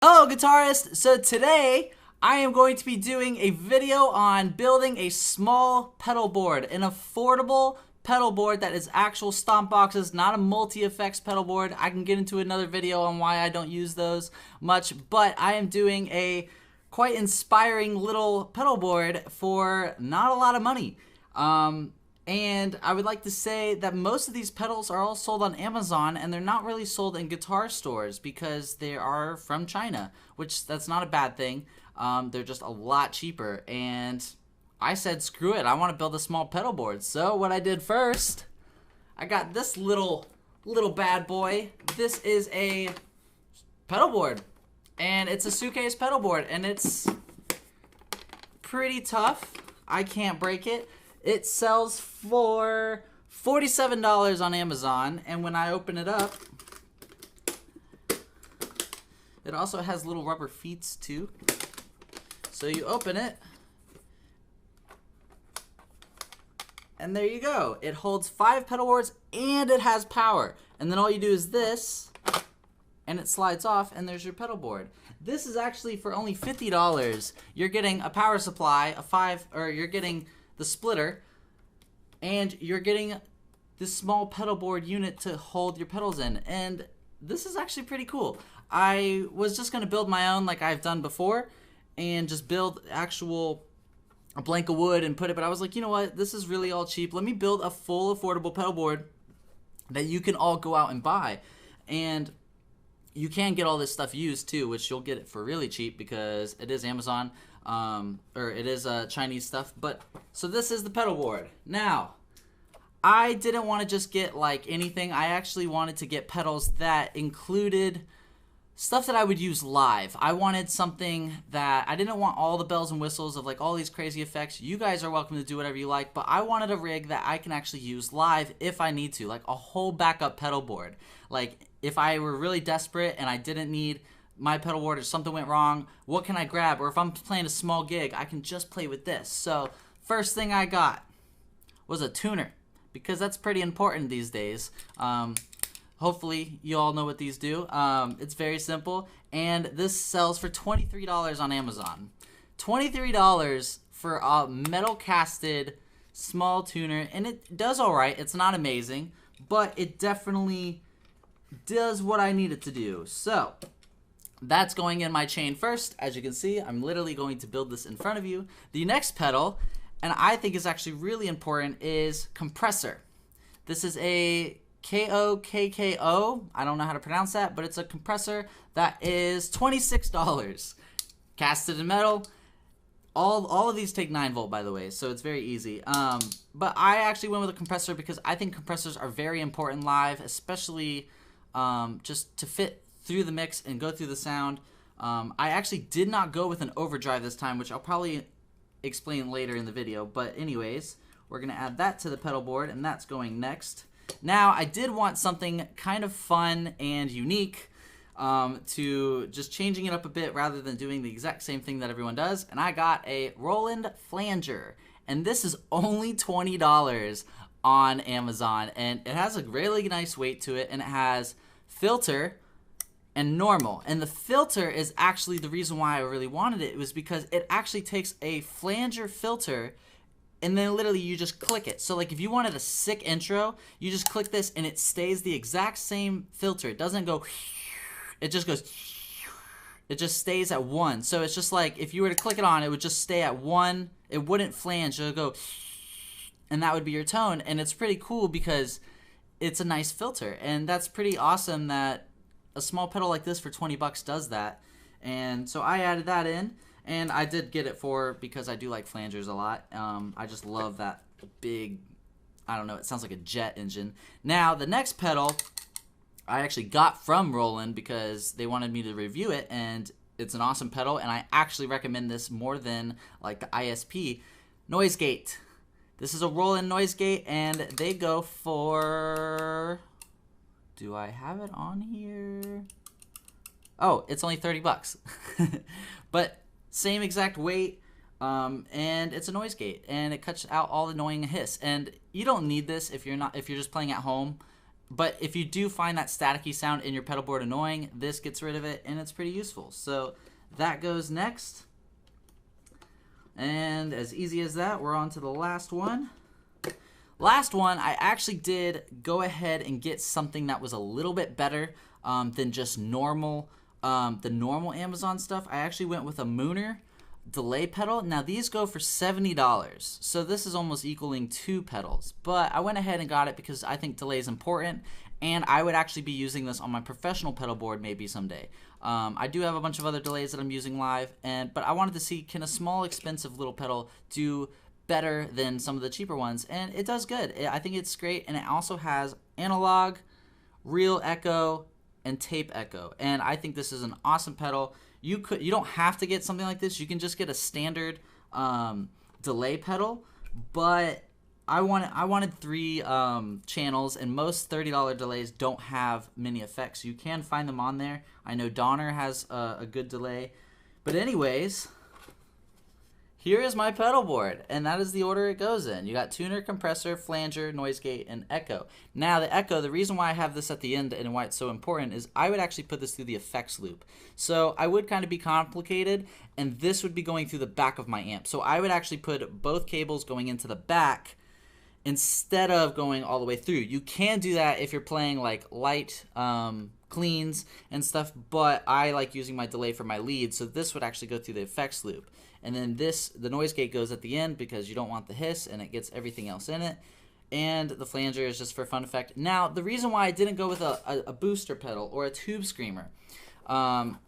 Hello guitarists! So today I am going to be doing a video on building a small pedal board, an affordable pedal board that is actual stomp boxes, not a multi-effects pedal board. I can get into another video on why I don't use those much, but I am doing a quite inspiring little pedal board for not a lot of money. And I would like to say that most of these pedals are all sold on Amazon, and they're not really sold in guitar stores because they are from China, which that's not a bad thing. They're just a lot cheaper, and I said screw it, I want to build a small pedal board. So what I did first, I got this little bad boy. This is a pedal board, and it's a suitcase pedal board, and it's pretty tough. I can't break it. It sells for $47 on Amazon, and when I open it up, it also has little rubber feet too. So you open it, and there you go. It holds 5 pedal boards, and it has power. And then all you do is this, and it slides off, and there's your pedal board. This is actually for only $50. You're getting a power supply, you're getting the splitter, and you're getting this small pedal board unit to hold your pedals in, and this is actually pretty cool. I was just going to build my own like I've done before and just build a blank of wood and put it, but I was like, you know what, this is really all cheap. Let me build a full affordable pedal board that you can all go out and buy. And you can get all this stuff used too, which you'll get it for really cheap because it is Amazon, or it is Chinese stuff. But so this is the pedal board. Now, I didn't want to just get like anything. I actually wanted to get pedals that included stuff that I would use live. I wanted something that I didn't want all the bells and whistles of like all these crazy effects. You guys are welcome to do whatever you like, but I wanted a rig that I can actually use live if I need to, like a whole backup pedal board. Like if I were really desperate and I didn't need my pedal board or something went wrong, what can I grab? Or if I'm playing a small gig, I can just play with this. So first thing I got was a tuner, because that's pretty important these days. Hopefully you all know what these do. It's very simple, and this sells for $23 on Amazon. $23 for a metal casted small tuner, and it does all right. It's not amazing, but it definitely does what I need it to do. So that's going in my chain first. As you can see, I'm literally going to build this in front of you. The next pedal, and I think is actually really important, is compressor. This is a KOKKO. I don't know how to pronounce that, but it's a compressor that is $26. Casted in metal. All of these take 9 volt, by the way, so it's very easy. But I actually went with a compressor because I think compressors are very important live, especially just to fit through the mix and go through the sound. I actually did not go with an overdrive this time, which I'll probably explain later in the video. But anyways, we're going to add that to the pedal board, and that's going next. Now, I did want something kind of fun and unique, to just changing it up a bit rather than doing the exact same thing that everyone does, and I got a Roland flanger, and this is only $20 on Amazon, and it has a really nice weight to it, and it has filter and normal, and the filter is actually the reason why I really wanted it. It was because it actually takes a flanger filter, and then literally you just click it. So like if you wanted a sick intro, you just click this and it stays the exact same filter. It doesn't go, it just goes, it just stays at 1. So it's just like if you were to click it on, it would just stay at 1. It wouldn't flange, it would go, and that would be your tone. And it's pretty cool because it's a nice filter. And that's pretty awesome that a small pedal like this for 20 bucks does that. And so I added that in. And I did get it because I do like flangers a lot. I just love that big, I don't know, it sounds like a jet engine. Now, the next pedal I actually got from Roland because they wanted me to review it, and it's an awesome pedal, and I actually recommend this more than like the ISP. Noise gate. This is a Roland noise gate, and they go for, do I have it on here? Oh, it's only 30 bucks. But same exact weight, and it's a noise gate, and it cuts out all the annoying hiss. And you don't need this if you're just playing at home. But if you do find that staticky sound in your pedal board annoying, this gets rid of it, and it's pretty useful. So that goes next. And as easy as that, we're on to the last one. Last one, I actually did go ahead and get something that was a little bit better than just normal, the normal Amazon stuff. I actually went with a Mooner delay pedal. Now these go for $70, so this is almost equaling 2 pedals, but I went ahead and got it because I think delay is important, and I would actually be using this on my professional pedal board maybe someday. I do have a bunch of other delays that I'm using live, but I wanted to see, can a small expensive little pedal do better than some of the cheaper ones, and it does good. I think it's great, and it also has analog, real echo, and tape echo, and I think this is an awesome pedal. You don't have to get something like this. You can just get a standard delay pedal, but I wanted 3 channels, and most $30 delays don't have many effects. You can find them on there. I know Donner has a good delay, but anyways, here is my pedal board, and that is the order it goes in. You got tuner, compressor, flanger, noise gate, and echo. Now the echo, the reason why I have this at the end and why it's so important is I would actually put this through the effects loop. So I would kind of be complicated, and this would be going through the back of my amp. So I would actually put both cables going into the back instead of going all the way through. You can do that if you're playing like light cleans and stuff, but I like using my delay for my lead, so this would actually go through the effects loop. And then the noise gate goes at the end because you don't want the hiss, and it gets everything else in it. And the flanger is just for fun effect. Now, the reason why I didn't go with a booster pedal or a tube screamer,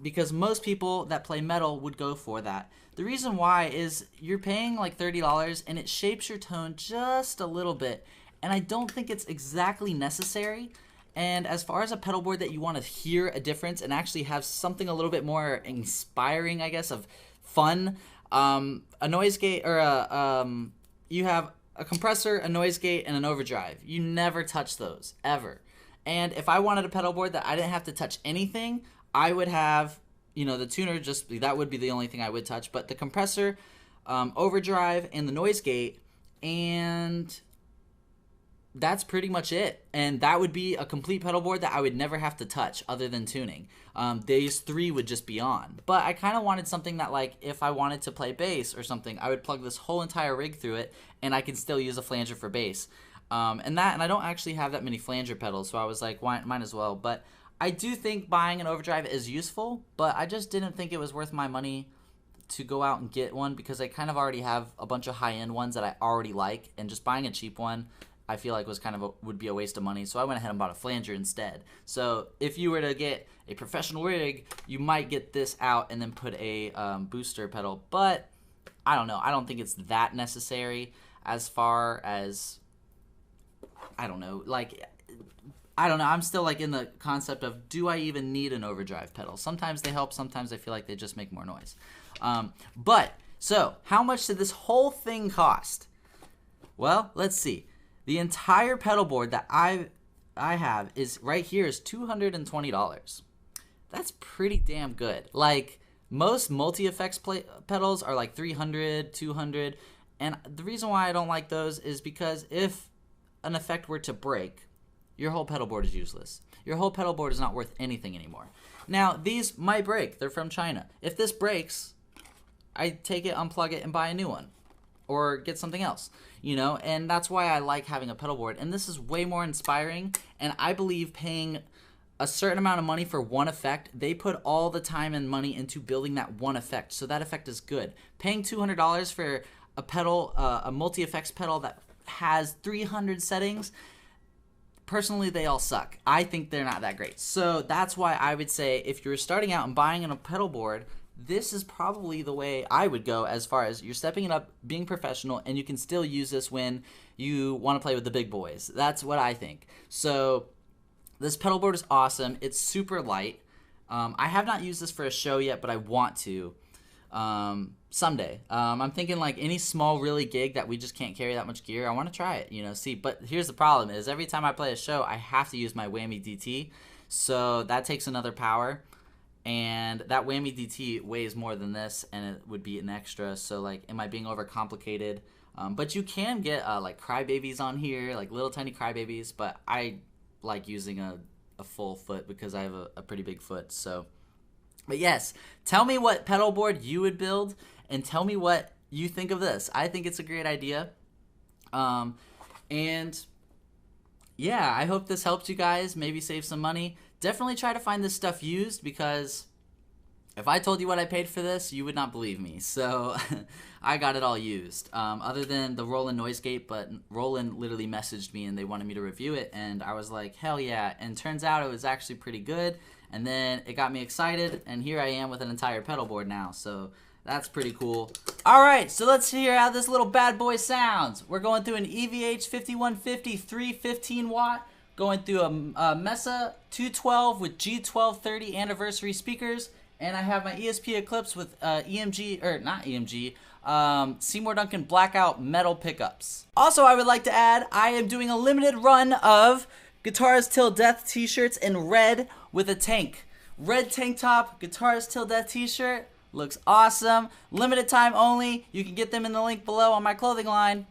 because most people that play metal would go for that. The reason why is you're paying like $30, and it shapes your tone just a little bit, and I don't think it's exactly necessary. And as far as a pedal board that you want to hear a difference and actually have something a little bit more inspiring, I guess, of fun, a noise gate or you have a compressor, a noise gate, and an overdrive. You never touch those ever. And if I wanted a pedal board that I didn't have to touch anything, I would have, you know, the tuner, just that would be the only thing I would touch, but the compressor, overdrive, and the noise gate, and that's pretty much it. And that would be a complete pedal board that I would never have to touch other than tuning. These 3 would just be on. But I kind of wanted something that, like, if I wanted to play bass or something, I would plug this whole entire rig through it, and I can still use a flanger for bass. And I don't actually have that many flanger pedals, so I was like, why, might as well. But I do think buying an overdrive is useful, but I just didn't think it was worth my money to go out and get one, because I kind of already have a bunch of high-end ones that I already like, and just buying a cheap one I feel like was kind of would be a waste of money, so I went ahead and bought a flanger instead. So if you were to get a professional rig, you might get this out and then put a booster pedal, but I don't know. I don't think it's that necessary as far as, I don't know, like, I don't know. I'm still like in the concept of, do I even need an overdrive pedal? Sometimes they help, sometimes I feel like they just make more noise. So how much did this whole thing cost? Well, let's see. The entire pedal board that I have is right here is $220. That's pretty damn good. Like, most multi-effects pedals are like $300, $200, and the reason why I don't like those is because if an effect were to break, your whole pedal board is useless. Your whole pedal board is not worth anything anymore. Now, these might break. They're from China. If this breaks, I take it, unplug it, and buy a new one. Or get something else, you know, and that's why I like having a pedal board. And this is way more inspiring, and I believe paying a certain amount of money for one effect, they put all the time and money into building that one effect, so that effect is good. Paying $200 for a pedal, a multi-effects pedal that has 300 settings, personally, they all suck. I think they're not that great. So that's why I would say if you're starting out and buying a pedal board, this is probably the way I would go, as far as you're stepping it up, being professional, and you can still use this when you want to play with the big boys. That's what I think. So this pedal board is awesome. It's super light. I have not used this for a show yet, but I want to someday. I'm thinking like any small really gig that we just can't carry that much gear, I want to try it, you know, see. But here's the problem is every time I play a show, I have to use my Whammy DT, so that takes another power. And that Whammy DT weighs more than this, and it would be an extra. So, like, am I being overcomplicated? But you can get, like, crybabies on here, like little tiny crybabies. But I like using a full foot because I have a pretty big foot. So, but yes, tell me what pedal board you would build, and tell me what you think of this. I think it's a great idea. And yeah, I hope this helped you guys, maybe save some money. Definitely try to find this stuff used, because if I told you what I paid for this, you would not believe me. So I got it all used. Other than the Roland noise gate, but Roland literally messaged me and they wanted me to review it, and I was like, hell yeah. And turns out it was actually pretty good. And then it got me excited, and here I am with an entire pedal board now. So that's pretty cool. All right, so let's hear how this little bad boy sounds. We're going through an EVH 5150 315 watt, going through a Mesa 212 with G1230 anniversary speakers, and I have my ESP Eclipse with Seymour Duncan Blackout metal pickups. Also, I would like to add, I am doing a limited run of Guitars Till Death t-shirts in red with a tank. Red tank top, Guitars Till Death t-shirt. Looks awesome. Limited time only. You can get them in the link below on my clothing line.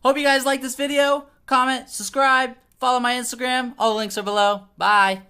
Hope you guys like this video. Comment, subscribe, follow my Instagram. All the links are below. Bye.